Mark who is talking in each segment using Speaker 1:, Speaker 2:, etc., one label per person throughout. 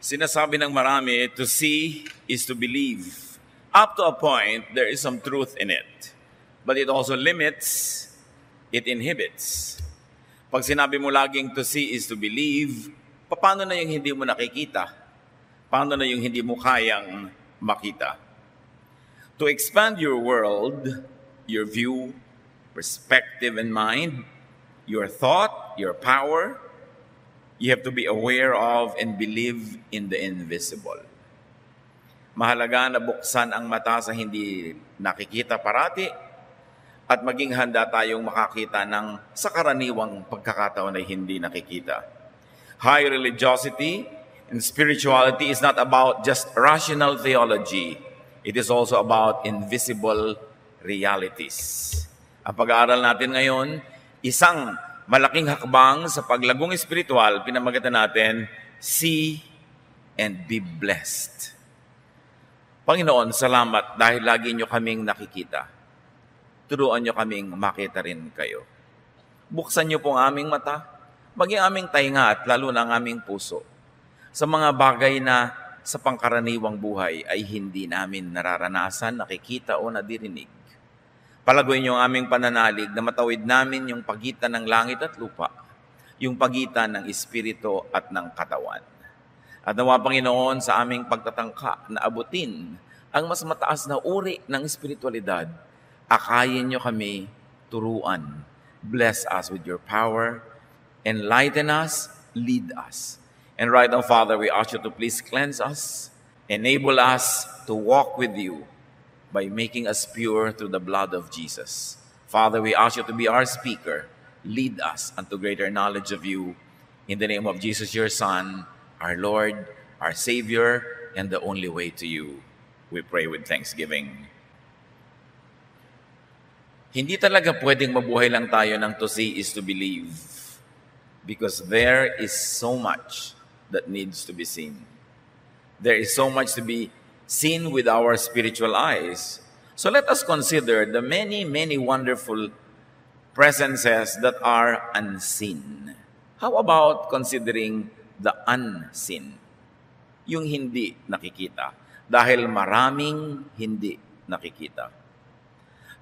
Speaker 1: Sinasabi ng marami, to see is to believe. Up to a point, there is some truth in it. But it also limits, it inhibits. Pag sinabi mo laging to see is to believe, paano na yung hindi mo nakikita? Paano na yung hindi mo kayang makita? To expand your world, your view, perspective and mind, your thought, your power, you have to be aware of and believe in the invisible. Mahalaga na buksan ang mata sa hindi nakikita parati at maging handa tayong makakita ng sa karaniwang pagkakataon ay hindi nakikita. High religiosity and spirituality is not about just rational theology. It is also about invisible realities. Ang pag-aaral natin ngayon, isang malaking hakbang sa paglagong espiritual, pinamagatan natin, see and be blessed. Panginoon, salamat dahil lagi nyo kaming nakikita. Turuan nyo kaming makita rin kayo. Buksan nyo po ang aming mata, maging aming tainga at lalo na ang aming puso sa mga bagay na sa pangkaraniwang buhay ay hindi namin nararanasan, nakikita o nadirinig. Palaguin niyo ang aming pananalig na matawid namin yung pagitan ng langit at lupa, yung pagitan ng espiritu at ng katawan. At nawa, Panginoon, sa aming pagtatangka na abutin ang mas mataas na uri ng espiritualidad, akayin niyo kami turuan. Bless us with your power, enlighten us, lead us. And right now, Father, we ask you to please cleanse us, enable us to walk with you, by making us pure through the blood of Jesus. Father, we ask you to be our speaker. Lead us unto greater knowledge of you. In the name of Jesus, your Son, our Lord, our Savior, and the only way to you. We pray with thanksgiving. Hindi talaga pwedeng mabuhay lang tayo ng to see is to believe. Because there is so much that needs to be seen. There is so much to be seen with our spiritual eyes. So let us consider the many, many wonderful presences that are unseen. How about considering the unseen? Yung hindi nakikita. Dahil maraming hindi nakikita.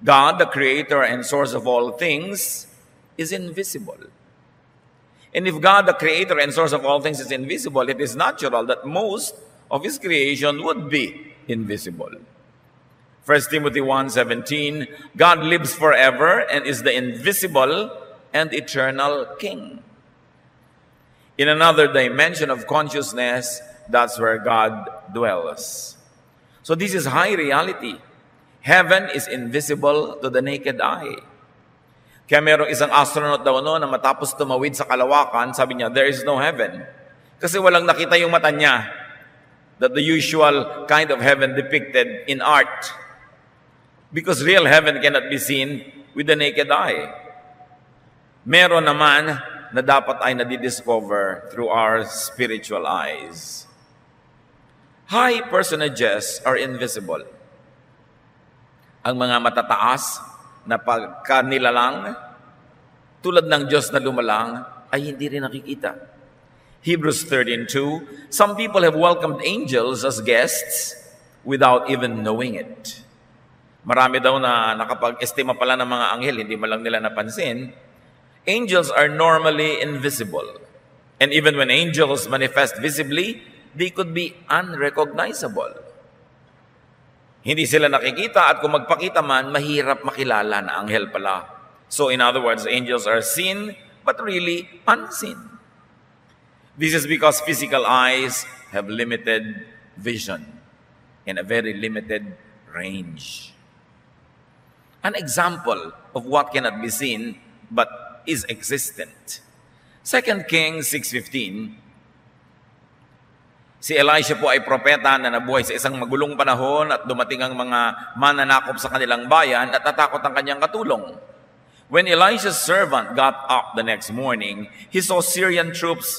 Speaker 1: God, the creator and source of all things, is invisible. And if God, the creator and source of all things, is invisible, it is natural that most of His creation would be invisible. 1 Timothy 1:17, God lives forever and is the invisible and eternal King. In another dimension of consciousness, that's where God dwells. So this is high reality. Heaven is invisible to the naked eye. Kaya merong isang astronaut daw na matapos tumawid sa kalawakan, sabi niya, there is no heaven. Kasi walang nakita yung mata niya. That the usual kind of heaven depicted in art. Because real heaven cannot be seen with the naked eye. Meron naman na dapat ay nadidiscover through our spiritual eyes. High personages are invisible. Ang mga matataas na pagkanilalang, tulad ng Diyos na lumalang, ay hindi rin nakikita. Hebrews 13:2, some people have welcomed angels as guests without even knowing it. Marami daw na nakapag-estima pala ng mga anghel, hindi man lang nila napansin. Angels are normally invisible. And even when angels manifest visibly, they could be unrecognizable. Hindi sila nakikita at kung magpakita man, mahirap makilala na anghel pala. So in other words, angels are seen but really unseen. This is because physical eyes have limited vision and a very limited range. An example of what cannot be seen but is existent. 2 Kings 6:15, si Elisha po ay propeta na nabuhay sa isang magulong panahon at dumating ang mga mananakop sa kanilang bayan at natakot ang kanyang katulong. When Elisha's servant got up the next morning, he saw Syrian troops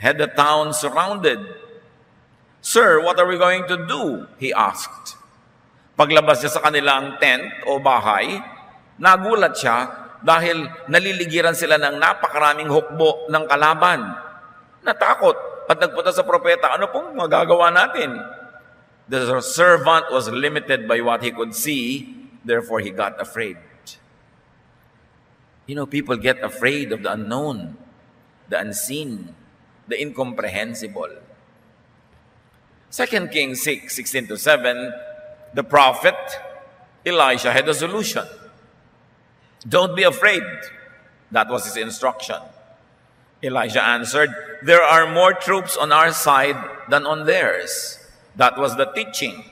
Speaker 1: had the town surrounded. Sir, what are we going to do? He asked. Paglabas niya sa kanilang tent o bahay, nagulat siya dahil naliligiran sila ng napakaraming hukbo ng kalaban. Natakot at nagpunta sa propeta, ano pong magagawa natin? The servant was limited by what he could see, therefore he got afraid. You know, people get afraid of the unknown, the unseen, the incomprehensible. 2 Kings 6:16-7, the prophet Elisha had a solution. Don't be afraid. That was his instruction. Elijah answered, there are more troops on our side than on theirs. That was the teaching.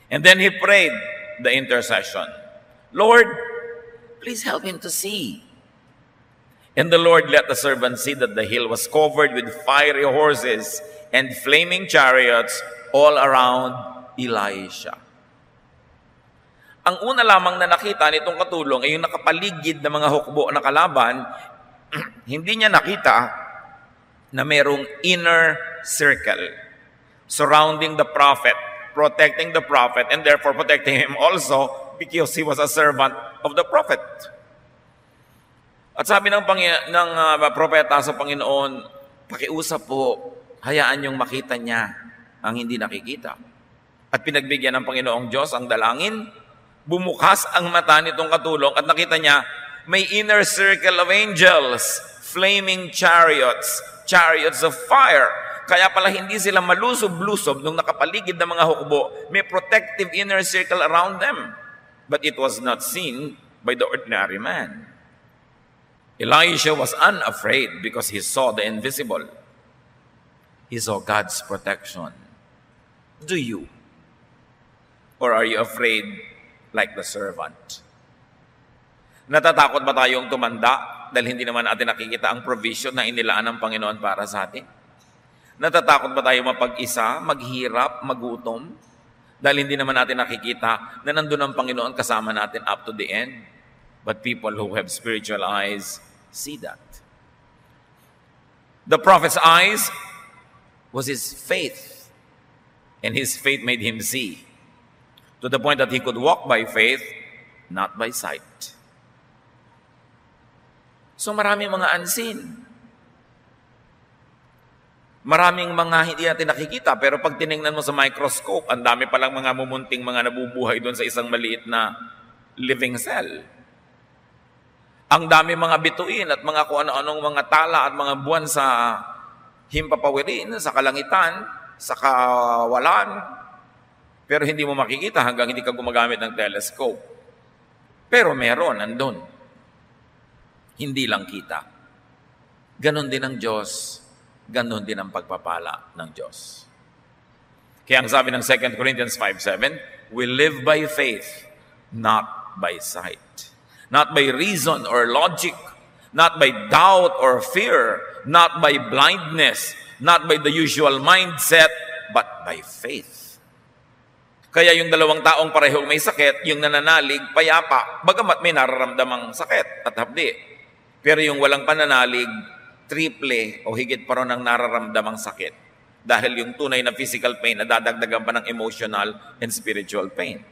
Speaker 1: And then he prayed the intercession. Lord, please help him to see. And the Lord let the servant see that the hill was covered with fiery horses and flaming chariots all around Elisha. Ang una lamang na nakita nitong katulong ay yung nakapaligid na mga hukbo na kalaban. Hindi niya nakita na merong inner circle surrounding the prophet, protecting the prophet, and therefore protecting him also because he was a servant of the prophet. At sabi ng propeta sa Panginoon, pakiusap po, hayaan niyong makita niya ang hindi nakikita. At pinagbigyan ng Panginoong Diyos ang dalangin, bumukas ang mata nitong katulong at nakita niya, may inner circle of angels, flaming chariots, chariots of fire. Kaya pala hindi sila malusob-lusob nung nakapaligid ng mga hukbo, may protective inner circle around them. But it was not seen by the ordinary man. Elisha was unafraid because he saw the invisible. He saw God's protection. Do you? Or are you afraid like the servant? Natatakot ba tayong tumanda dahil hindi naman natin nakikita ang provision na inilaan ng Panginoon para sa atin? Natatakot ba tayo mapag-isa, maghirap, magutom dahil hindi naman natin nakikita na nandun ang Panginoon kasama natin up to the end? But people who have spiritual eyes see that. The prophet's eyes was his faith, and his faith made him see, to the point that he could walk by faith, not by sight. So maraming mga unseen. Maraming mga hindi natin nakikita, pero pag tiningnan mo sa microscope, ang dami palang mga mumunting mga nabubuhay doon sa isang maliit na living cell. Ang dami mga bituin at mga kung ano-anong mga tala at mga buwan sa himpapawirin, sa kalangitan, sa kawalan, pero hindi mo makikita hanggang hindi ka gumagamit ng telescope. Pero meron, nandun. Hindi lang kita. Ganon din ang Diyos. Ganon din ang pagpapala ng Diyos. Kaya ang sabi ng 2 Corinthians 5:7, we live by faith, not by sight. Not by reason or logic, not by doubt or fear, not by blindness, not by the usual mindset, but by faith. Kaya yung dalawang taong parehong may sakit, yung nananalig, payapa, bagamat may nararamdamang sakit at hapdi. Pero yung walang pananalig, triple o higit pa ron ang nararamdamang sakit. Dahil yung tunay na physical pain, nadadagdagan pa ng emotional and spiritual pain.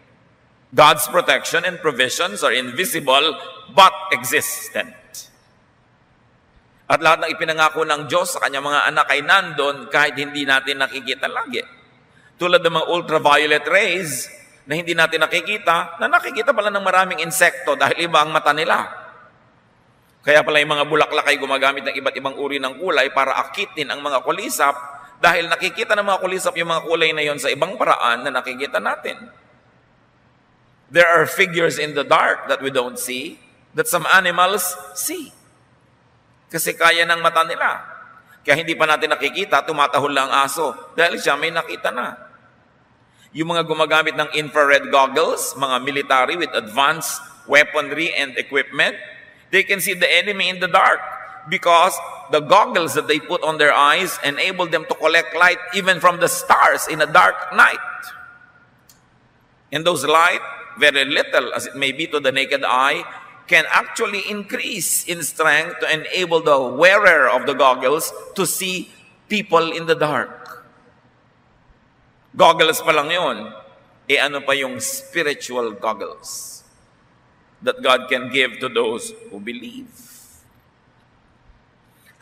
Speaker 1: God's protection and provisions are invisible but existent. At lahat ng ipinangako ng Diyos sa kanyang mga anak ay nandun kahit hindi natin nakikita lagi. Tulad ng mga ultraviolet rays na hindi natin nakikita, na nakikita pala ng maraming insekto dahil iba ang mata nila. Kaya pala yung mga bulaklak ay gumagamit ng iba't ibang uri ng kulay para akitin ang mga kulisap dahil nakikita ng mga kulisap yung mga kulay na yon sa ibang paraan na nakikita natin. There are figures in the dark that we don't see, that some animals see. Kasi kaya ng mata nila. Kaya hindi pa natin nakikita, tumatahol lang ang aso. Dahil siya may nakita na. Yung mga gumagamit ng infrared goggles, mga military with advanced weaponry and equipment, they can see the enemy in the dark because the goggles that they put on their eyes enable them to collect light even from the stars in a dark night. And those light, very little as it may be to the naked eye, can actually increase in strength to enable the wearer of the goggles to see people in the dark. Goggles pa lang yun. Ano pa yung spiritual goggles that God can give to those who believe.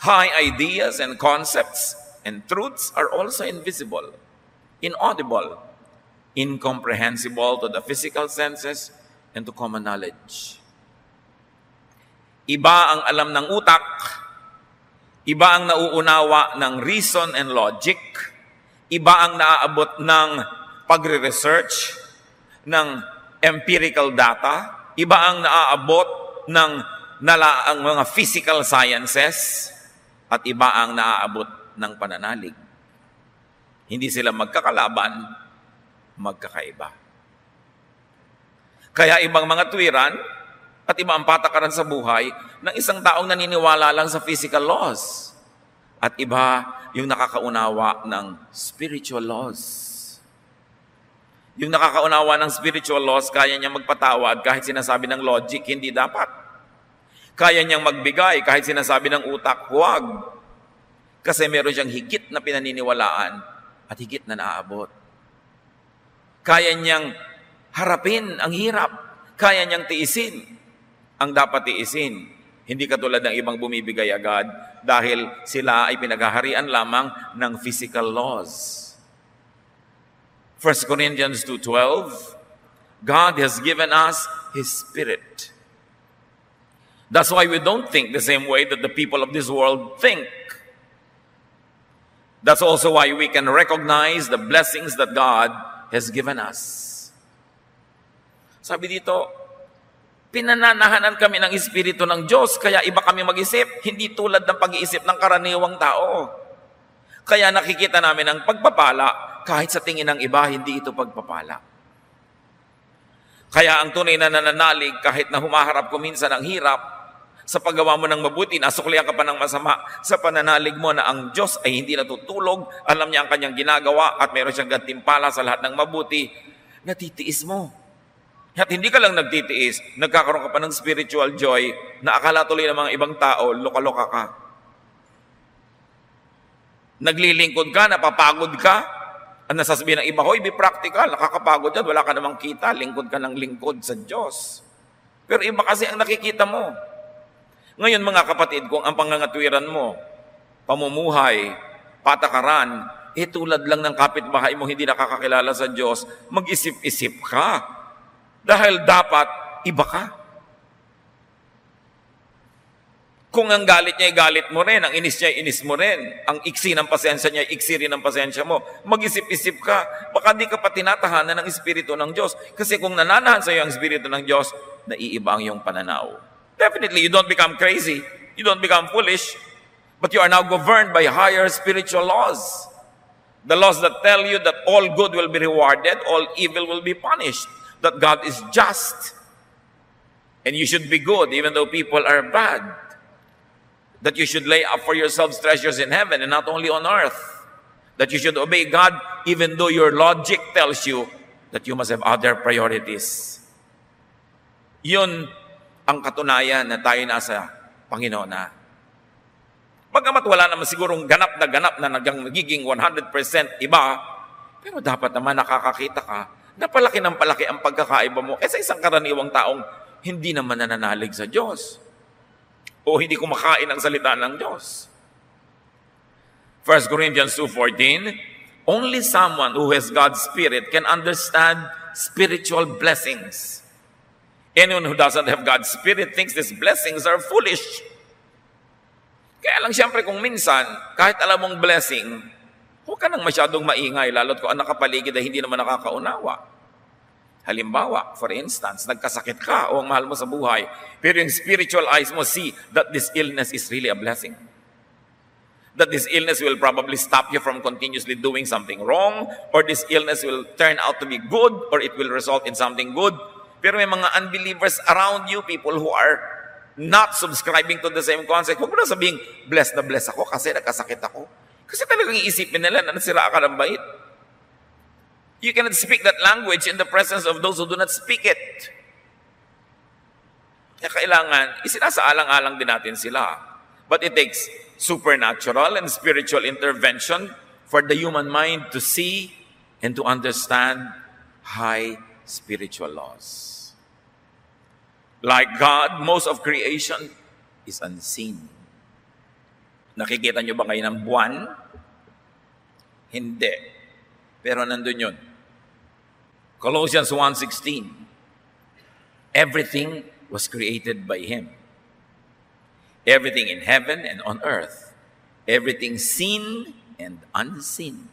Speaker 1: High ideas and concepts and truths are also invisible, inaudible, incomprehensible to the physical senses and to common knowledge. Iba ang alam ng utak, iba ang nauunawa ng reason and logic, iba ang naaabot ng pagre-research, ng empirical data, iba ang naaabot ng ang mga physical sciences, at iba ang naaabot ng pananalig. Hindi sila magkakalaban, magkakaiba. Kaya ibang mga tuwiran at iba ang patakaran sa buhay ng isang taong naniniwala lang sa physical laws. At iba yung nakakaunawa ng spiritual laws. Yung nakakaunawa ng spiritual laws, kaya niyang magpatawad kahit sinasabi ng logic, hindi dapat. Kaya niyang magbigay kahit sinasabi ng utak, huwag. Kasi meron siyang higit na pinaniniwalaan at higit na naaabot. Kaya niyang harapin ang hirap. Kaya niyang tiisin ang dapat tiisin. Hindi katulad ng ibang bumibigay agad dahil sila ay pinaghaharian lamang ng physical laws. 1 Corinthians 2:12, God has given us His Spirit. That's why we don't think the same way that the people of this world think. That's also why we can recognize the blessings that God has given us. Sabi dito, pinananahanan kami ng Espiritu ng Diyos, kaya iba kami mag-isip, hindi tulad ng pag-iisip ng karaniwang tao. Kaya nakikita namin ang pagpapala, kahit sa tingin ng iba, hindi ito pagpapala. Kaya ang tunay na nananalig, kahit na humaharap ko minsan ng hirap, sa paggawa mo ng mabuti, nasuklihan ka pa ng masama, sa pananalig mo na ang Diyos ay hindi natutulog, alam niya ang kanyang ginagawa, at meron siyang gantimpala sa lahat ng mabuti, natitiis mo. At hindi ka lang nagtitiis, nagkakaroon ka pa ng spiritual joy na akala tuloy ng mga ibang tao, loka-loka ka. Naglilingkod ka, napapagod ka, at nasasabihin ng iba, hoy, be practical, nakakapagod yan, wala ka namang kita, lingkod ka ng lingkod sa Diyos. Pero iba kasi ang nakikita mo. Ngayon mga kapatid, kung ang pangangatwiran mo, pamumuhay, patakaran, tulad lang ng kapitbahay mo hindi nakakakilala sa Diyos, mag-isip-isip ka. Dahil dapat iba ka. Kung ang galit niya ay galit mo rin, ang inis niya ay inis mo rin, ang iksi ng pasensya niya ay iksi rin ng pasensya mo, mag-isip-isip ka. Baka di ka pa tinatahanan ng Espiritu ng Diyos. Kasi kung nananahan sa iyo ang Espiritu ng Diyos, naiiba ang iyong pananaw. Definitely, you don't become crazy. You don't become foolish. But you are now governed by higher spiritual laws. The laws that tell you that all good will be rewarded, all evil will be punished. That God is just. And you should be good even though people are bad. That you should lay up for yourselves treasures in heaven and not only on earth. That you should obey God even though your logic tells you that you must have other priorities. Yun ang katunayan na tayo nasa Panginoon na. Bagamat wala naman sigurong ganap na nagiging 100% iba, pero dapat naman nakakakita ka na palaki ng palaki ang pagkakaiba mo sa isang karaniwang taong hindi naman nananalig sa Diyos o hindi kumakain ang salita ng Diyos. 1 Corinthians 2:14, only someone who has God's Spirit can understand spiritual blessings. Anyone who doesn't have God's Spirit thinks these blessings are foolish. Kaya lang siyempre kung minsan, kahit alam mong blessing, huwag ka nang masyadong maingay, lalo't kung ang nakapaligid ay hindi naman nakakaunawa. Halimbawa, for instance, nagkasakit ka o ang mahal mo sa buhay, pero yung spiritual eyes mo see that this illness is really a blessing. That this illness will probably stop you from continuously doing something wrong, or this illness will turn out to be good, or it will result in something good. Pero may mga unbelievers around you, people who are not subscribing to the same concept. Huwag mo na sabihin, blessed na blessed ako kasi nagkasakit ako. Kasi talagang iisipin nila na nasira ka ng bait. You cannot speak that language in the presence of those who do not speak it. Kaya kailangan, isinasaalang-alang din natin sila. But it takes supernatural and spiritual intervention for the human mind to see and to understand high spiritual laws. Like God, most of creation is unseen. Nakikita nyo ba kayo ng buwan? Hindi. Pero nandun yun. Colossians 1:16. Everything was created by Him. Everything in heaven and on earth. Everything seen and unseen.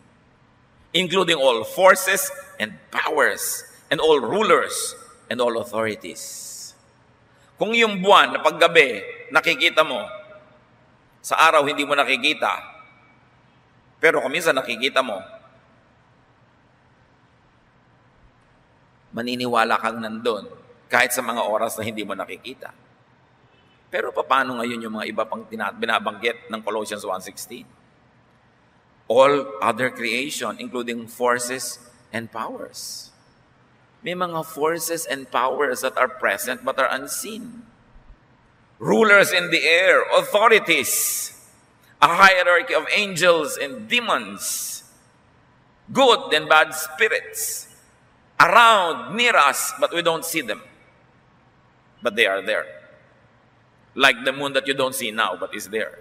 Speaker 1: Including all forces and powers and all rulers and all authorities. Kung yung buwan na paggabi, nakikita mo, sa araw hindi mo nakikita, pero kung minsan nakikita mo, maniniwala kang nandun kahit sa mga oras na hindi mo nakikita. Pero paano ngayon yung mga iba pang binabanggit ng Colossians 1:16? All other creation, including forces and powers. May mga forces and powers that are present but are unseen. Rulers in the air, authorities, a hierarchy of angels and demons, good and bad spirits, around, near us, but we don't see them. But they are there. Like the moon that you don't see now, but is there.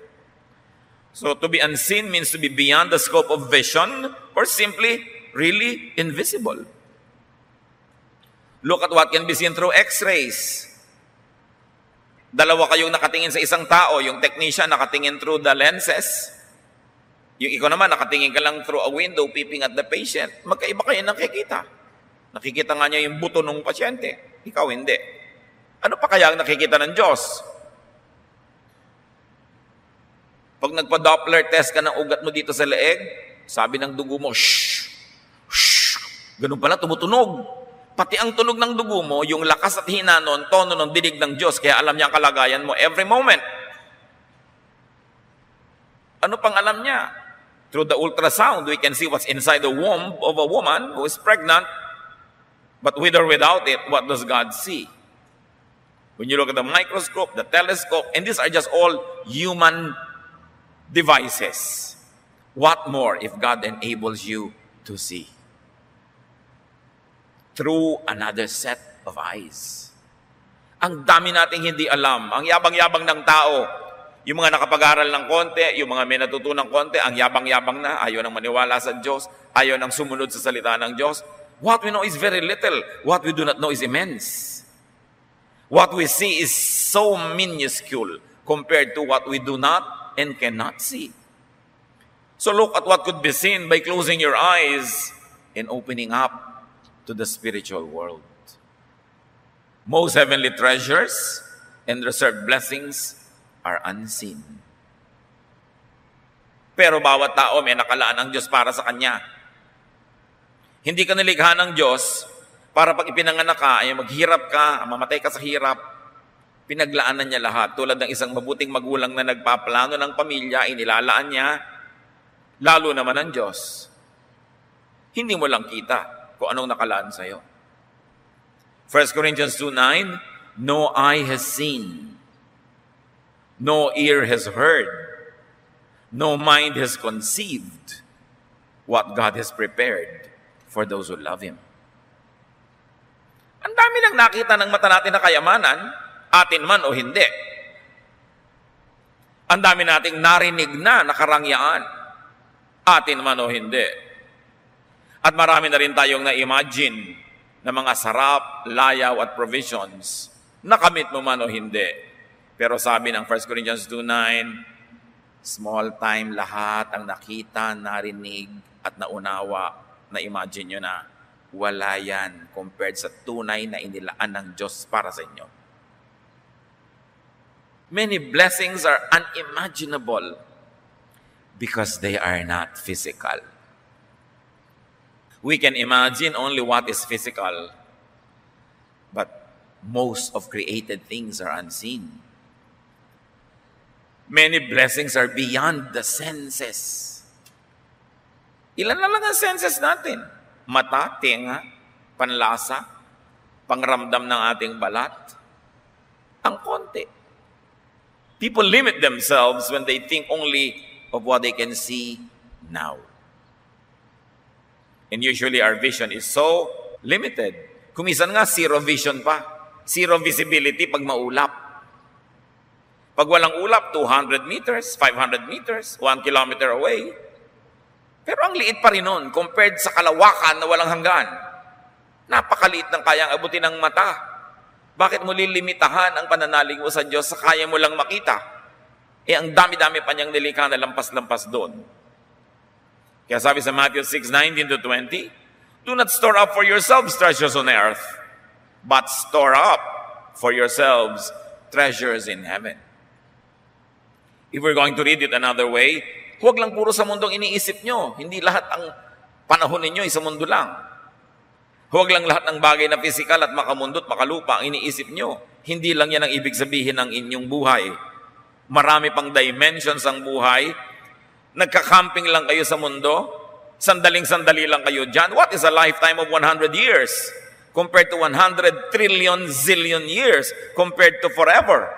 Speaker 1: So to be unseen means to be beyond the scope of vision or simply really invisible. Look at what can be seen through x-rays. Dalawa kayong nakatingin sa isang tao, yung technician nakatingin through the lenses, yung ikaw naman nakatingin ka lang through a window peeping at the patient, magkaiba kayo nakikita. Nakikita nga niya yung buto ng pasyente, ikaw hindi. Ano pa kaya ang nakikita ng Diyos? Pag nagpa-Doppler test ka ng ugat mo dito sa leeg, sabi ng dugo mo, shh, shh, ganun pala, tumutunog. Pati ang tunog ng dugo mo, yung lakas at hina nun, tono ng dinig ng Diyos, kaya alam niya ang kalagayan mo every moment. Ano pang alam niya? Through the ultrasound, we can see what's inside the womb of a woman who is pregnant, but with or without it, what does God see? When you look at the microscope, the telescope, and these are just all human devices. What more if God enables you to see? Through another set of eyes. Ang dami nating hindi alam. Ang yabang-yabang ng tao. Yung mga nakapag-aral ng konti, yung mga may natutunang konti, ang yabang-yabang na, ayaw nang maniwala sa Diyos, ayaw nang sumunod sa salita ng Diyos. What we know is very little. What we do not know is immense. What we see is so minuscule compared to what we do not and cannot see. So look at what could be seen by closing your eyes and opening up to the spiritual world. Most heavenly treasures and reserved blessings are unseen. Pero bawat tao may nakalaan ng Diyos para sa kanya. Hindi ka nilikha ng Diyos para pag ipinanganak ka, ay maghirap ka, mamatay ka sa hirap. Pinaglaanan niya lahat. Tulad ng isang mabuting magulang na nagpaplano ng pamilya, inilalaan niya, lalo naman ng Diyos. Hindi mo lang kita kung anong nakalaan sa'yo. 1 Corinthians 2:9, no eye has seen, no ear has heard, no mind has conceived what God has prepared for those who love Him. Ang dami lang nakita ng mata natin na kayamanan, atin man o hindi. Ang dami nating narinig na nakarangyaan, atin man o hindi. At marami na rin tayong na-imagine na mga sarap, layaw at provisions. Nakamit mo man o hindi. Pero sabi ng 1 Corinthians 2:9, small time lahat ang nakita, narinig at naunawa. Na-imagine nyo na wala yan compared sa tunay na inilaan ng Diyos para sa inyo. Many blessings are unimaginable because they are not physical. We can imagine only what is physical, but most of created things are unseen. Many blessings are beyond the senses. Ilan na lang ang senses natin? Mata, tenga, panlasa, pangramdam ng ating balat. Ang konti. People limit themselves when they think only of what they can see now. And usually our vision is so limited. Kumisan nga, zero vision pa. Zero visibility pag maulap. Pag walang ulap, 200 meters, 500 meters, 1 kilometer away. Pero ang liit pa rin nun compared sa kalawakan na walang hanggan. Napakaliit ng kayang abutin ng mata. Bakit mo lilimitahan ang pananalig mo sa Diyos sa kaya mo lang makita? Ang dami-dami pa niyang nilikha na lampas-lampas doon. Kaya sabi sa Matthew 6:19-20, do not store up for yourselves treasures on earth, but store up for yourselves treasures in heaven. If we're going to read it another way, huwag lang puro sa mundong iniisip nyo. Hindi lahat ang panahon ninyo ay sa mundo lang. Huwag lang lahat ng bagay na physical at makamundo at makalupa ang iniisip nyo. Hindi lang yan ang ibig sabihin ng inyong buhay. Marami pang dimensions ang buhay. Nagka-camping lang kayo sa mundo. Sandaling-sandali lang kayo dyan. What is a lifetime of 100 years? Compared to 100 trillion zillion years. Compared to forever.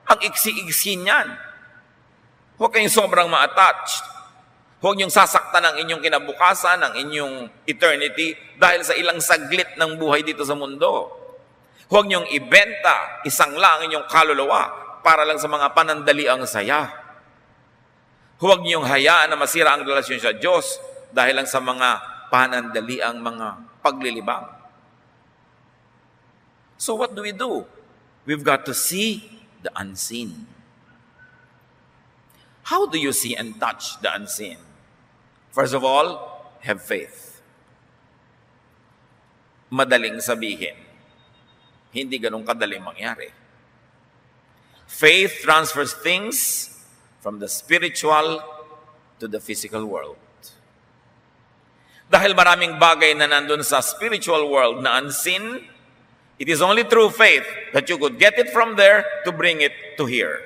Speaker 1: Ang iksi-iksi niyan. Huwag kayong sobrang ma-attached. Huwag niyong sasaktan ang inyong kinabukasan, ang inyong eternity, dahil sa ilang saglit ng buhay dito sa mundo. Huwag niyong ibenta, isang lang inyong kaluluwa, para lang sa mga panandaliang saya. Huwag niyong hayaan na masira ang relasyon sa Diyos, dahil lang sa mga panandaliang mga paglilibang. So what do? We've got to see the unseen. How do you see and touch the unseen? First of all, have faith. Madaling sabihin. Hindi ganun kadaling mangyari. Faith transfers things from the spiritual to the physical world. Dahil maraming bagay na nandun sa spiritual world na unseen, it is only through faith that you could get it from there to bring it to here.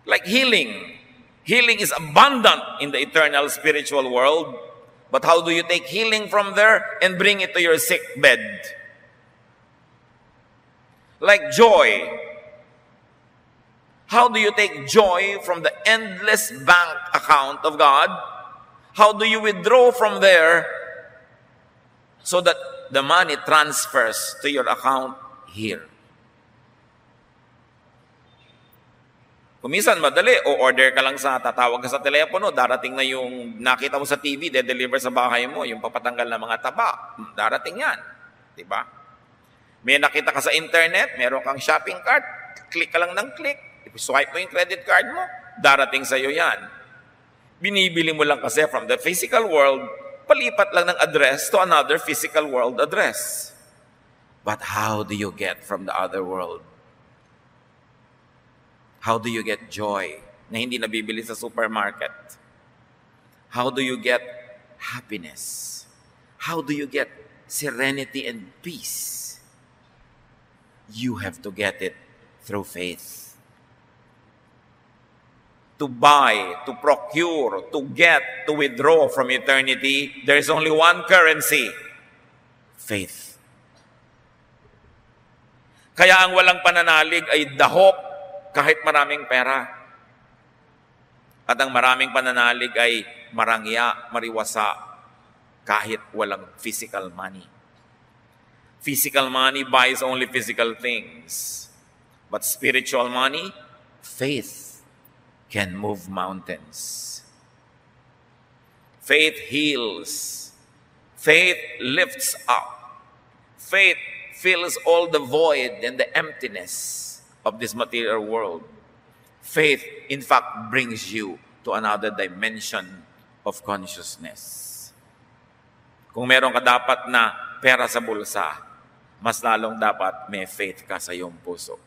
Speaker 1: Like healing. Healing is abundant in the eternal spiritual world. But how do you take healing from there and bring it to your sick bed? Like joy. How do you take joy from the endless bank account of God? How do you withdraw from there so that the money transfers to your account here? Kuminsan madali, o order ka lang tatawag ka sa telepono, darating na yung nakita mo sa TV, de-deliver sa bahay mo, yung papatanggal ng mga taba, darating yan. Diba? May nakita ka sa internet, meron kang shopping cart, click ka lang ng click, swipe mo yung credit card mo, darating sa'yo yan. Binibili mo lang kasi from the physical world, palipat lang ng address to another physical world address. But how do you get from the other world? How do you get joy na hindi nabibili sa supermarket? How do you get happiness? How do you get serenity and peace? You have to get it through faith. To buy, to procure, to get, to withdraw from eternity, there is only one currency: faith. Kaya ang walang pananalig ay dahop kahit maraming pera. At ang maraming pananalig ay marangya, mariwasa, kahit walang physical money. Physical money buys only physical things. But spiritual money, faith, can move mountains. Faith heals. Faith lifts up. Faith fills all the void and the emptiness of this material world. Faith, in fact, brings you to another dimension of consciousness. Kung meron ka dapat na pera sa bulsa, mas lalong dapat may faith ka sa iyong puso.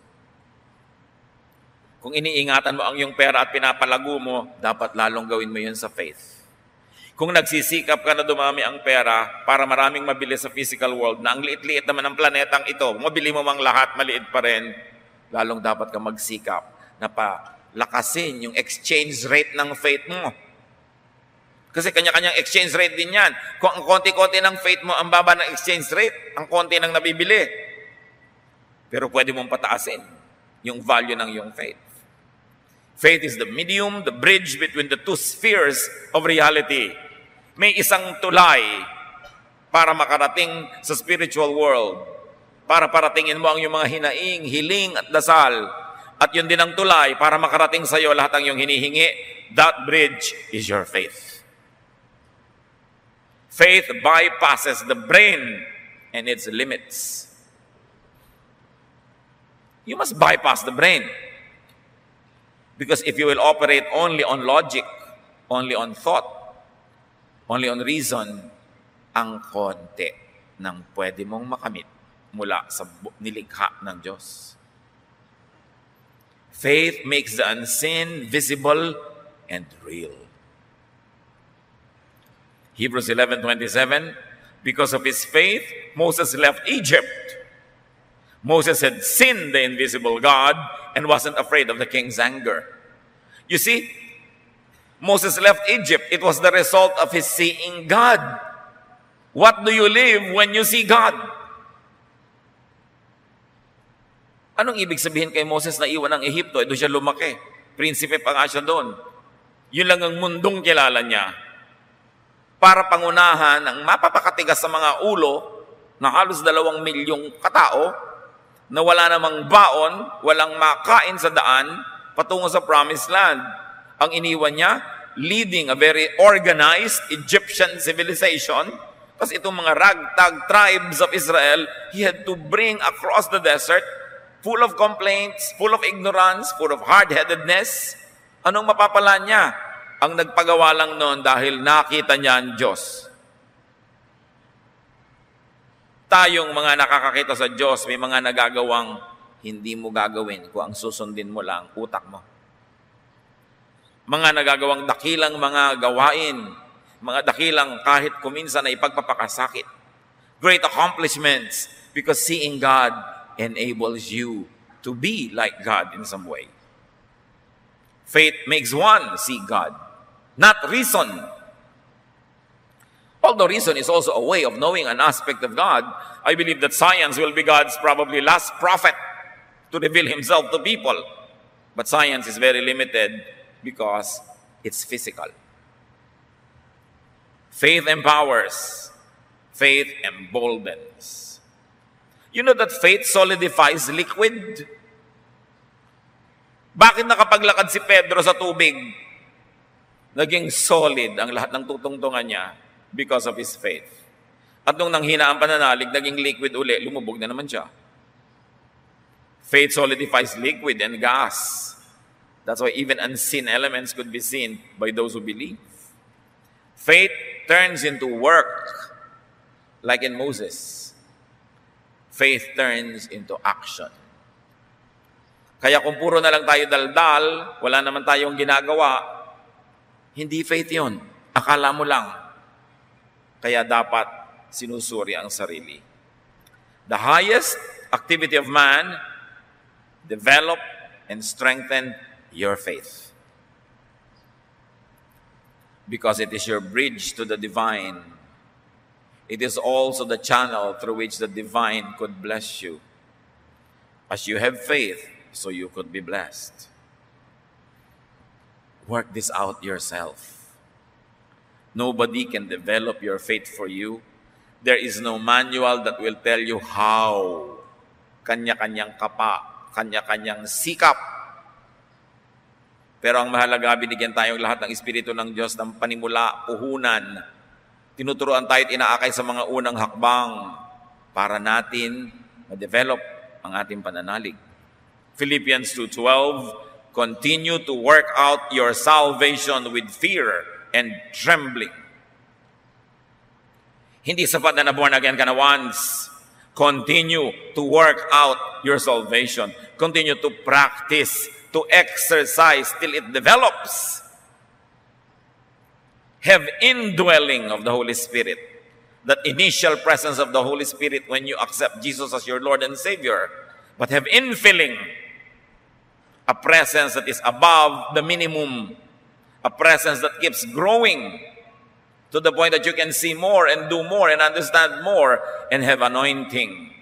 Speaker 1: Kung iniingatan mo ang iyong pera at pinapalago mo, dapat lalong gawin mo yun sa faith. Kung nagsisikap ka na dumami ang pera para maraming mabili sa physical world, na ang liit-liit naman ng planetang ito, mabili mo mang lahat, maliit pa rin, lalong dapat ka magsikap na palakasin yung exchange rate ng faith mo. Kasi kanya-kanyang exchange rate din yan. Kung ang konti-konti ng faith mo, ang baba ng exchange rate, ang konti ng nabibili. Pero pwede mong pataasin yung value ng iyong faith. Faith is the medium, the bridge between the two spheres of reality. May isang tulay para makarating sa spiritual world. Para paratingin mo ang iyong mga hinaing, hiling at dasal. at yun din ang tulay para makarating sa iyo lahat ng iyong hinihingi. That bridge is your faith. Faith bypasses the brain and its limits. You must bypass the brain. Because if you will operate only on logic, only on thought, only on reason, ang konti ng pwede mong makamit mula sa nilikha ng Diyos. Faith makes the unseen visible and real. Hebrews 11:27, because of his faith, Moses left Egypt. Moses had seen the invisible God and wasn't afraid of the king's anger. You see, Moses left Egypt. It was the result of his seeing God. What do you live when you see God? Anong ibig sabihin kay Moses na iwan ng Ehipto? Doon siya lumaki. Prinsipe pa nga siya doon. Yun lang ang mundong kilala niya. Para pangunahan ang mapapakatigas sa mga ulo na halos 2 milyong katao, na wala namang baon, walang makain sa daan, patungo sa promised land. Ang iniwan niya, leading a very organized Egyptian civilization. Tapos itong mga ragtag tribes of Israel, he had to bring across the desert, full of complaints, full of ignorance, full of hard-headedness. Anong mapapala niya? Ang nagpagawa lang noon dahil nakita niya ang Diyos. Tayong mga nakakakita sa Diyos, may mga nagagawang hindi mo gagawin kung ang susundin mo lang utak mo. Mga nagagawang dakilang mga gawain, mga dakilang kahit kuminsan na ipagpapakasakit. Great accomplishments because seeing God enables you to be like God in some way. Faith makes one see God, not reason. Although reason is also a way of knowing an aspect of God, I believe that science will be God's probably last prophet to reveal himself to people. But science is very limited because it's physical. Faith empowers. Faith emboldens. You know that faith solidifies liquid? Bakit nakapaglakad si Pedro sa tubig? Naging solid ang lahat ng tutungtungan niya. Because of his faith. At nung nanghina ang pananalig, naging liquid uli, lumubog na naman siya. Faith solidifies liquid and gas. That's why even unseen elements could be seen by those who believe. Faith turns into work, like in Moses. Faith turns into action. Kaya kung puro na lang tayo daldal, wala naman tayong ginagawa, hindi faith yun. Akala mo lang. Kaya dapat sinusuri ang sarili. The highest activity of man, develop and strengthen your faith. Because it is your bridge to the divine. It is also the channel through which the divine could bless you. As you have faith, so you could be blessed. Work this out yourself. Nobody can develop your faith for you. There is no manual that will tell you how. Kanya-kanyang kapa, kanya-kanyang sikap. Pero ang mahalaga, binigyan tayong lahat ng Espiritu ng Diyos ng panimula, puhunan. Tinuturuan tayo at inaakay sa mga unang hakbang para natin ma-develop ang ating pananalig. Philippians 2:12, continue to work out your salvation with fear and trembling. Hindi sapat na born again ka na once. Continue to work out your salvation. Continue to practice, to exercise till it develops. Have indwelling of the Holy Spirit. That initial presence of the Holy Spirit when you accept Jesus as your Lord and Savior. But have infilling. A presence that is above the minimum. A presence that keeps growing to the point that you can see more and do more and understand more and have anointing.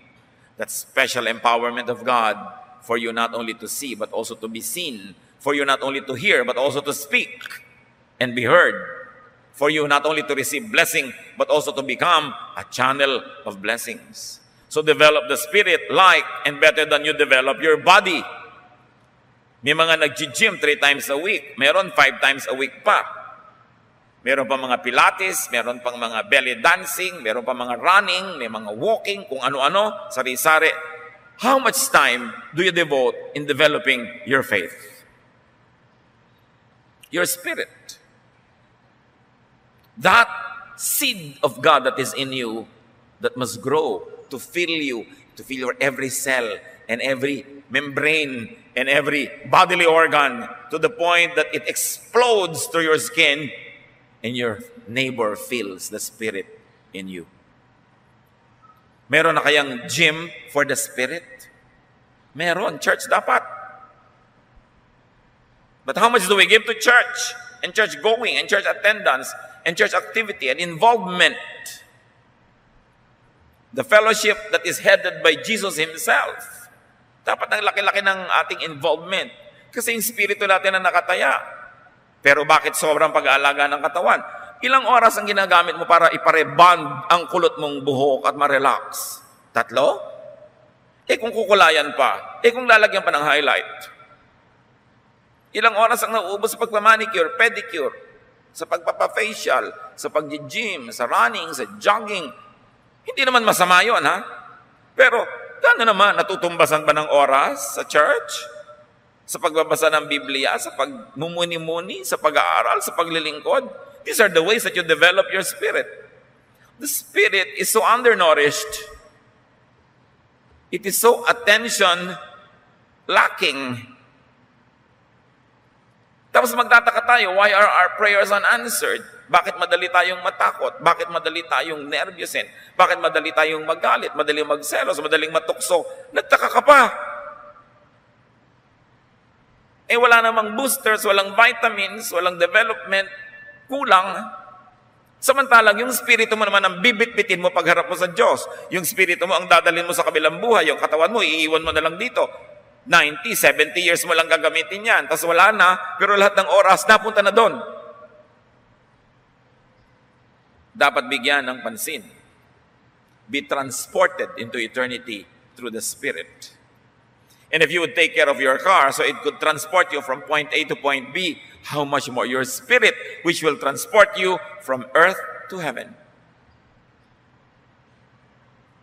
Speaker 1: That special empowerment of God for you not only to see but also to be seen. For you not only to hear but also to speak and be heard. For you not only to receive blessing but also to become a channel of blessings. So develop the Spirit like and better than you develop your body. May mga nag-gym 3 times a week. Meron 5 times a week pa. Meron pa mga pilates, meron pang mga belly dancing, meron pa mga running, may mga walking, kung ano-ano, sari-sari. How much time do you devote in developing your faith? Your spirit. That seed of God that is in you that must grow to fill you, to fill your every cell and every membrane and every bodily organ to the point that it explodes through your skin and your neighbor feels the Spirit in you. Meron na kayang gym for the Spirit? Meron. Church dapat. But how much do we give to church? And church going, and church attendance, and church activity, and involvement? The fellowship that is headed by Jesus Himself. Dapat ang laki-laki ng ating involvement. Kasi yung spirito natin na nakataya. Pero bakit sobrang pag-aalaga ng katawan? Ilang oras ang ginagamit mo para ipareband ang kulot mong buhok at ma-relax? 3? Kung kukulayan pa. Kung lalagyan pa ng highlight. Ilang oras ang nauubos sa pagpamanicure, pedicure, sa pagpapafacial, sa pag-gym, sa running, sa jogging. Hindi naman masama yun, ha? Pero, gaano naman, natutumbasan ba ng oras sa church? Sa pagbabasa ng Biblia, sa pagmumuni-muni, sa pag-aaral, sa paglilingkod? These are the ways that you develop your spirit. The spirit is so undernourished. It is so attention lacking. Tapos magtataka tayo, why are our prayers unanswered? Bakit madali tayong matakot? Bakit madali tayong nervyusin? Bakit madali tayong magalit? Madaling magselos? Madaling matukso? Nagtaka ka pa. Wala namang boosters, walang vitamins, walang development, kulang. Samantalang yung spirito mo naman ang bibit-bitin mo pagharap mo sa Diyos. Yung spirito mo ang dadalhin mo sa kabilang buhay. Yung katawan mo, iiwan mo na lang dito. 90, 70 years mo lang gagamitin yan. Tapos wala na, pero lahat ng oras napunta na doon. Dapat bigyan ng pansin. Be transported into eternity through the Spirit. And if you would take care of your car so it could transport you from point A to point B, how much more your spirit, which will transport you from earth to heaven.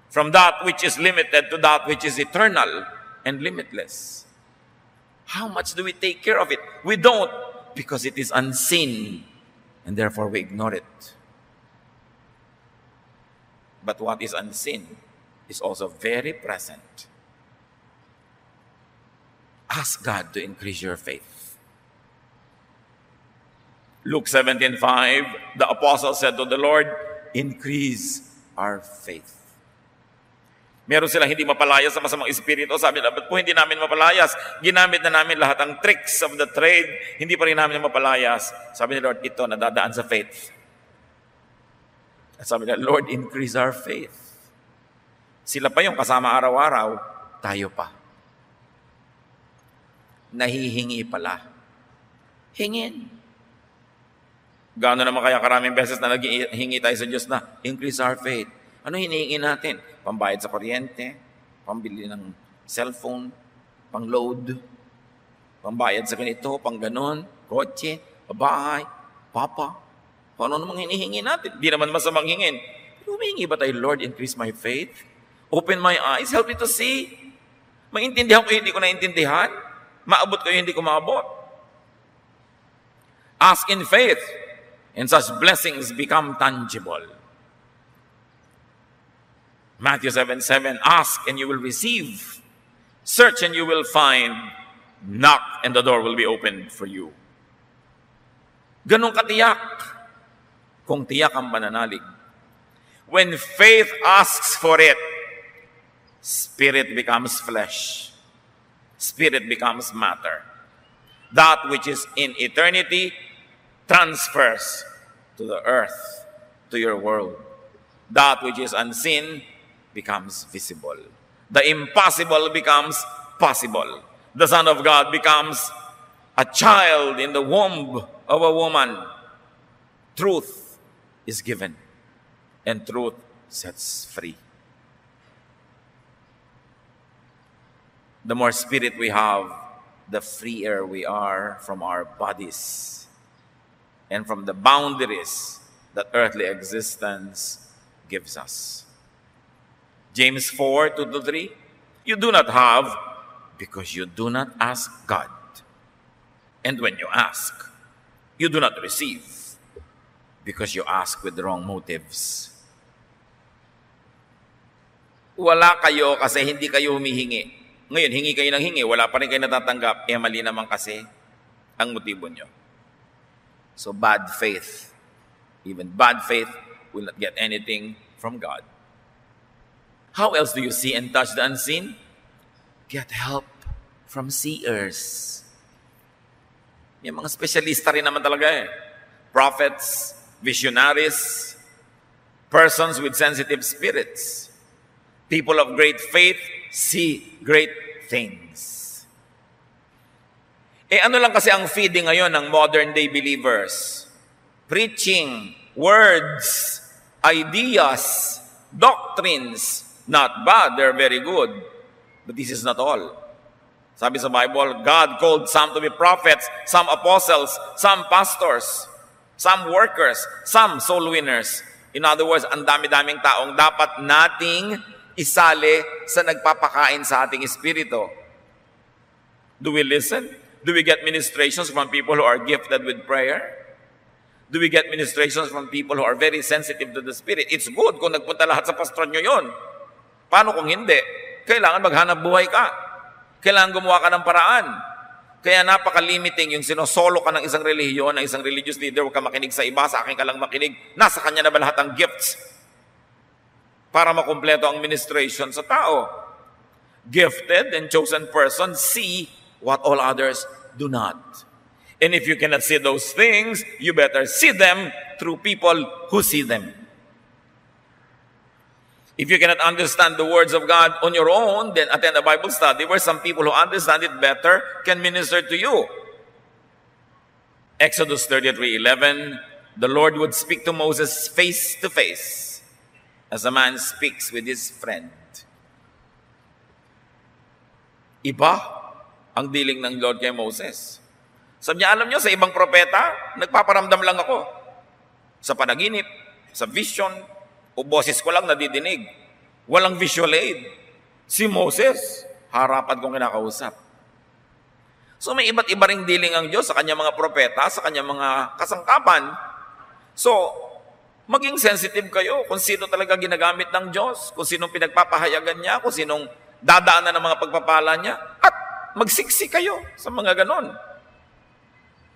Speaker 1: From that which is limited to that which is eternal and limitless. How much do we take care of it? We don't, because it is unseen, and therefore we ignore it. But what is unseen is also very present. Ask God to increase your faith. Luke 17:5, the apostle said to the Lord, increase our faith. Meron silang hindi mapalayas sa masamang espiritu. Sabi nila, ba't po hindi namin mapalayas? Ginamit na namin lahat ang tricks of the trade. Hindi pa rin namin mapalayas. Sabi ni Lord, ito nadadaan sa faith. At sabi nila, Lord, increase our faith. Sila pa yung kasama araw-araw, tayo pa. Nahihingi pala. Hingin. Gaano naman kaya karaming beses na naghihingi tayo sa Diyos na increase our faith. Ano hinihingi natin? Pambayad sa kuryente, pambili ng cellphone, pang-load, pambayad sa ganito, pang ganon, kotse, babae, papa. Ano namang hinihingi natin? Di naman masamang hingin. Pero humihingi ba tayo, Lord, increase my faith? Open my eyes, help me to see. Maintindihan ko hindi ko naintindihan. Maabot ko hindi ko maabot. Ask in faith, and such blessings become tangible. Matthew 7:7, ask and you will receive. Search and you will find. Knock and the door will be opened for you. Ganun katiyak. Kung tiyak ang pananalig. When faith asks for it, spirit becomes flesh. Spirit becomes matter. That which is in eternity transfers to the earth, to your world. That which is unseen becomes visible. The impossible becomes possible. The Son of God becomes a child in the womb of a woman. Truth is given, and truth sets free. The more spirit we have, the freer we are from our bodies and from the boundaries that earthly existence gives us. James 4, 2-3, you do not have because you do not ask God. And when you ask, you do not receive because you ask with the wrong motives. Wala kayo kasi hindi kayo humihingi. Ngayon, hingi kayo ng hingi, wala pa rin kayo natatanggap, mali naman kasi ang motibo nyo. So bad faith, even bad faith will not get anything from God. How else do you see and touch the unseen? Get help from seers. May mga specialista rin naman talaga eh. Prophets, visionaries, persons with sensitive spirits. People of great faith see great things. Ano lang kasi ang feeding ngayon ng modern day believers? Preaching, words, ideas, doctrines. Not bad, they're very good. But this is not all. Sabi sa Bible, God called some to be prophets, some apostles, some pastors, some workers, some soul winners. In other words, ang dami-daming taong dapat nating isali sa nagpapakain sa ating espiritu. Do we listen? Do we get ministrations from people who are gifted with prayer? Do we get ministrations from people who are very sensitive to the Spirit? It's good kung nagpunta lahat sa pastor nyo yun. Paano kung hindi? Kailangan maghanap buhay ka. Kailangan gumawa ka ng paraan. Kaya napaka-limiting yung sinosolo ka ng isang relihiyon, ng isang religious leader, huwag ka makinig sa iba, sa akin ka lang makinig. Nasa kanya na ba lahat ang gifts para makumpleto ang ministration sa tao? Gifted and chosen persons see what all others do not. And if you cannot see those things, you better see them through people who see them. If you cannot understand the words of God on your own, then attend a Bible study where some people who understand it better can minister to you. Exodus 33:11, the Lord would speak to Moses face to face as a man speaks with his friend. Iba ang dealing ng Lord kay Moses. Sabi niya, alam niyo, sa ibang propeta, nagpaparamdam lang ako. Sa panaginip, sa vision, o boses ko lang nadidinig. Walang visual aid. Si Moses, harapan kong kinakausap. So may iba't iba ring dealing ang Diyos sa kanyang mga propeta, sa kanyang mga kasangkapan. So, maging sensitive kayo kung sino talaga ginagamit ng Diyos, kung sinong pinagpapahayagan niya, kung sinong dadaanan ng mga pagpapala niya, at magsiksi kayo sa mga ganon.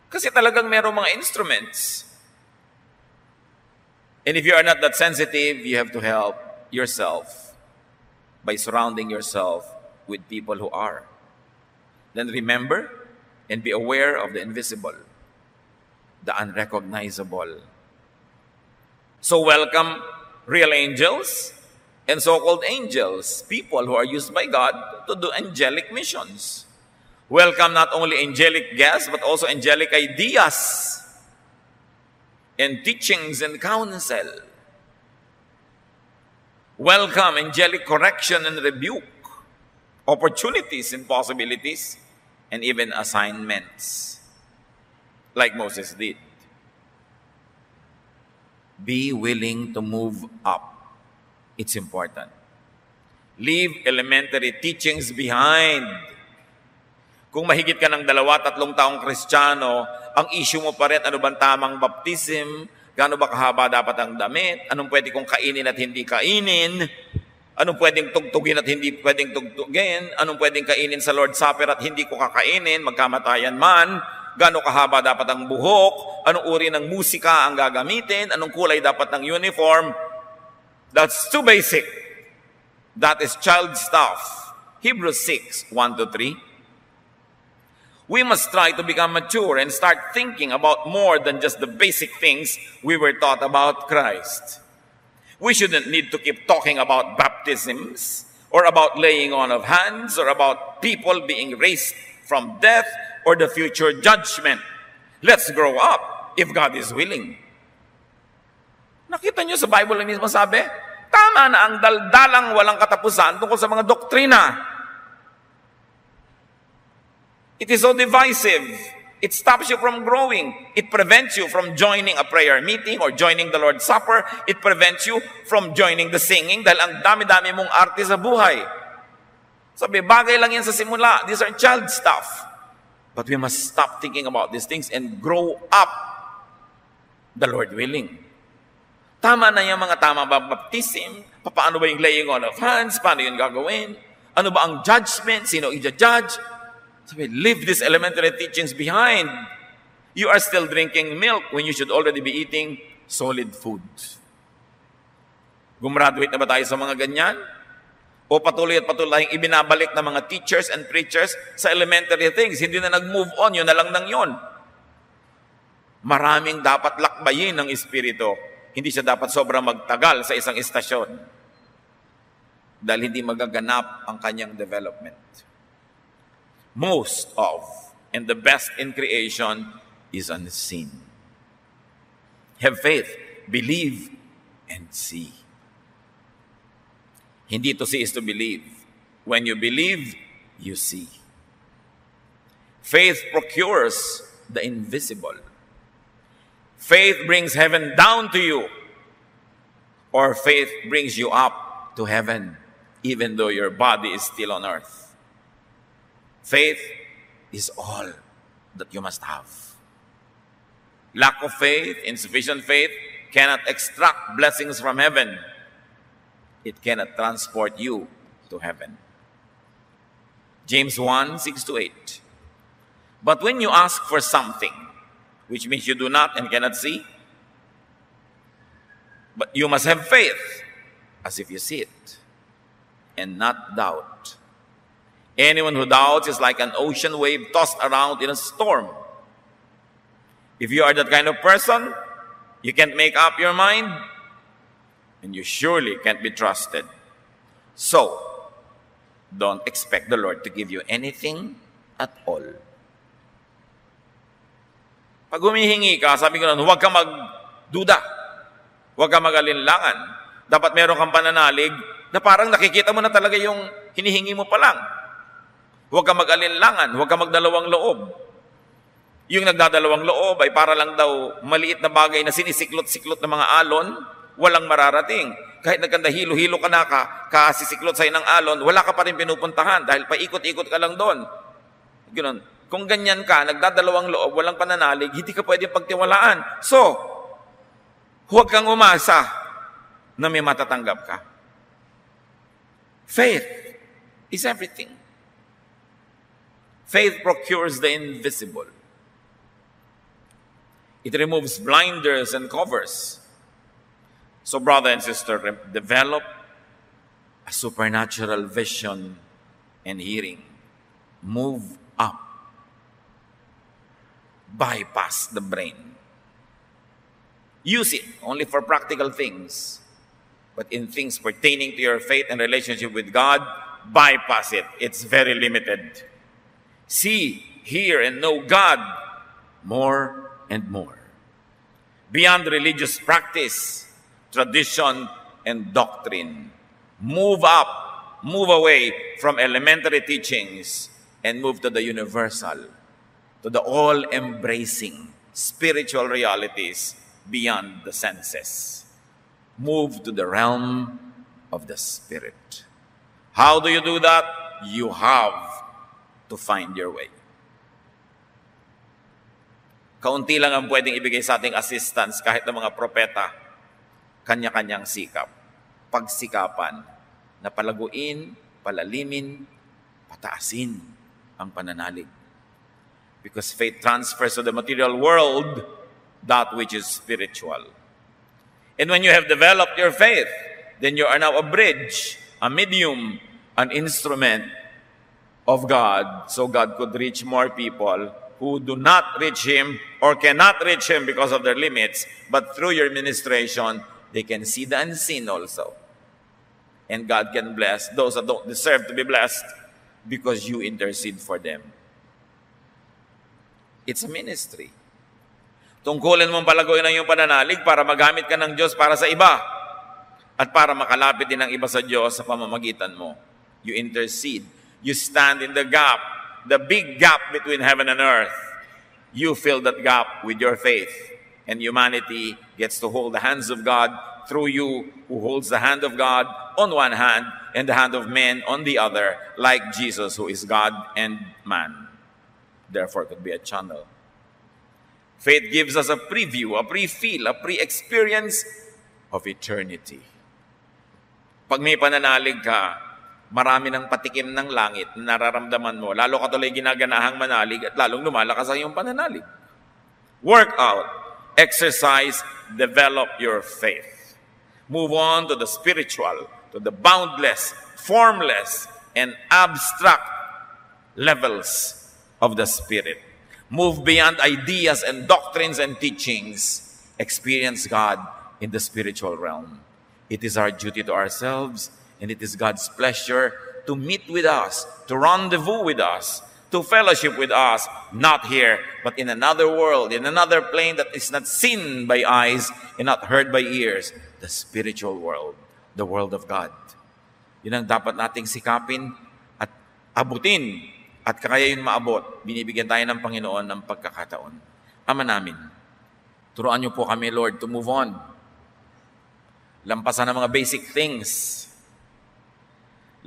Speaker 1: Kasi talagang merong mga instruments. And if you are not that sensitive, you have to help yourself by surrounding yourself with people who are. Then remember and be aware of the invisible, the unrecognizable. So welcome real angels and so-called angels, people who are used by God to do angelic missions. Welcome not only angelic guests, but also angelic ideas and teachings and counsel. Welcome angelic correction and rebuke, opportunities and possibilities, and even assignments, like Moses did. Be willing to move up. It's important. Leave elementary teachings behind. Kung mahigit ka ng 2-3 taong Kristiyano, ang issue mo pa rin, ano bang tamang baptism, gaano ba kahaba dapat ang damit, anong pwede kong kainin at hindi kainin, anong pwedeng tugtugin at hindi pwedeng tugtugin, anong pwedeng kainin sa Lord's Supper at hindi ko kakainin, magkamatayan man, gaano kahaba dapat ang buhok, anong uri ng musika ang gagamitin, anong kulay dapat ng uniform. That's too basic. That is child stuff. Hebrews 6, 1-3. We must try to become mature and start thinking about more than just the basic things we were taught about Christ. We shouldn't need to keep talking about baptisms or about laying on of hands or about people being raised from death or the future judgment. Let's grow up if God is willing. Nakita niyo sa Bible mismo sabi, tama na ang daldalang walang katapusan tungkol sa mga doktrina. It is so divisive. It stops you from growing. It prevents you from joining a prayer meeting or joining the Lord's Supper. It prevents you from joining the singing dahil ang dami-dami mong arte sa buhay. Sabi, bagay lang yan sa simula. These are child stuff. But we must stop thinking about these things and grow up, the Lord willing. Tama na yung mga tama ba baptism? Paano ba yung laying on of hands? Paano yun gagawin? Ano ba ang judgment? Sino i-judge? Sabi, leave these elementary teachings behind. You are still drinking milk when you should already be eating solid food. Gumraduate na ba tayo sa mga ganyan? O patuloy at patuloy tayong ibinabalik ng mga teachers and preachers sa elementary things? Hindi na nag-move on, yun na lang nang yun. Maraming dapat lakbayin ng Espiritu. Hindi siya dapat sobrang magtagal sa isang istasyon. Dahil hindi magaganap ang kanyang development. Most of and the best in creation is unseen. Have faith, believe, and see. Hindi to see is to believe. When you believe, you see. Faith procures the invisible. Faith brings heaven down to you. Or faith brings you up to heaven, even though your body is still on earth. Faith is all that you must have. Lack of faith, insufficient faith, cannot extract blessings from heaven. It cannot transport you to heaven. James 1, 6-8. But when you ask for something, which means you do not and cannot see, but you must have faith, as if you see it, and not doubt. Anyone who doubts is like an ocean wave tossed around in a storm. If you are that kind of person, you can't make up your mind, and you surely can't be trusted. So, don't expect the Lord to give you anything at all. Pag humihingi ka, sabi ko nun, huwag ka magduda. Huwag ka mag-alinlangan. Dapat meron kang pananalig na parang nakikita mo na talaga yung hinihingi mo pa lang. Huwag ka mag-alinlangan. Huwag ka magdalawang loob. Yung nagdadalawang loob ay para lang daw maliit na bagay na sinisiklot-siklot ng mga alon, walang mararating. Kahit nagkandahilo-hilo ka na kasisiklot sa'yo ng alon, wala ka pa rin pinupuntahan dahil paikot-ikot ka lang doon. Ganun. Kung ganyan ka, nagdadalawang loob, walang pananalig, hindi ka pwede pagtiwalaan. So, huwag kang umasa na may matatanggap ka. Faith is everything. Faith procures the invisible. It removes blinders and covers. So, brother and sister, develop a supernatural vision and hearing. Move up. Bypass the brain. Use it only for practical things. But in things pertaining to your faith and relationship with God, bypass it. It's very limited. See, hear, and know God more and more. Beyond religious practice, tradition, and doctrine. Move up, move away from elementary teachings, and move to the universal, to the all-embracing spiritual realities beyond the senses. Move to the realm of the Spirit. How do you do that? You have to find your way. Kaunti lang ang pwedeng ibigay sa ating assistance kahit ng mga propeta, kanya-kanyang sikap. Pagsikapan na palaguin, palalimin, pataasin ang pananalig. Because faith transfers to the material world that which is spiritual. And when you have developed your faith, then you are now a bridge, a medium, an instrument of God, so God could reach more people who do not reach Him or cannot reach Him because of their limits, but through your ministration, they can see the unseen also. And God can bless those that don't deserve to be blessed because you intercede for them. It's a ministry. Tungkulin mong palaguin ang iyong pananalig para magamit ka ng Diyos para sa iba at para makalapit din ang iba sa Diyos sa pamamagitan mo. You intercede. You stand in the gap the big gap between heaven and earth. You fill that gap with your faith. And humanity gets to hold the hands of God through you, who holds the hand of God on one hand and the hand of man on the other, like Jesus, who is God and man. Therefore, it could be a channel. Faith gives us a preview, a pre-feel, a pre-experience of eternity. Pag may pananalig ka, marami ng patikim ng langit na nararamdaman mo. Lalo ka tuloy ginaganahang manalig at lalong lumalakas ang iyong pananalig. Work out, exercise, develop your faith. Move on to the spiritual, to the boundless, formless, and abstract levels of the Spirit. Move beyond ideas and doctrines and teachings. Experience God in the spiritual realm. It is our duty to ourselves, and it is God's pleasure to meet with us, to rendezvous with us, to fellowship with us, not here, but in another world, in another plane that is not seen by eyes and not heard by ears, the spiritual world, the world of God. Yun ang dapat nating sikapin at abutin. At kaya yun maabot, binibigyan tayo ng Panginoon ng pagkakataon. Ama namin, turuan niyo po kami, Lord, to move on. Lampasan ang mga basic things.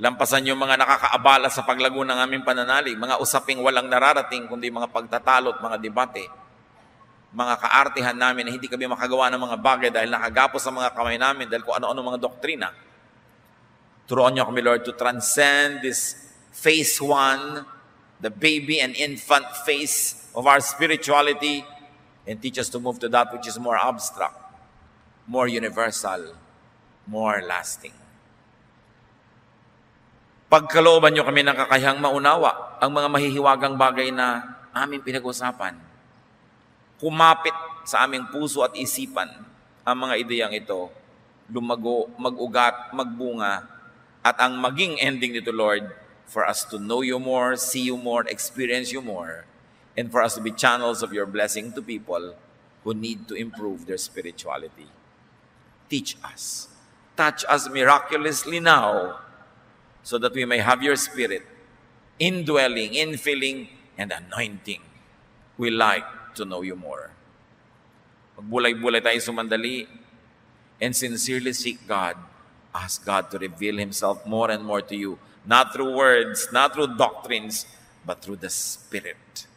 Speaker 1: Lampasan yung mga nakakaabala sa paglago ng aming pananalig, mga usaping walang nararating, kundi mga pagtatalo at mga debate. Mga kaartihan namin na hindi kami makagawa ng mga bagay dahil nakagapos sa mga kamay namin dahil kung ano-ano mga doktrina. Turuan niyo kami, Lord, to transcend this phase 1, the baby and infant phase of our spirituality, and teach us to move to that which is more abstract, more universal, more lasting. Pagkalooban niyo kami ng kakayahang maunawa ang mga mahihiwagang bagay na aming pinag-usapan. Kumapit sa aming puso at isipan ang mga ideyang ito, lumago, mag-ugat, magbunga, at ang maging ending nito, Lord, for us to know you more, see you more, experience you more, and for us to be channels of your blessing to people who need to improve their spirituality. Teach us. Touch us miraculously now, so that we may have your Spirit indwelling, infilling, and anointing. We like to know you more. Magbulay-bulay tayo sumandali and sincerely seek God. Ask God to reveal Himself more and more to you, not through words, not through doctrines, but through the Spirit.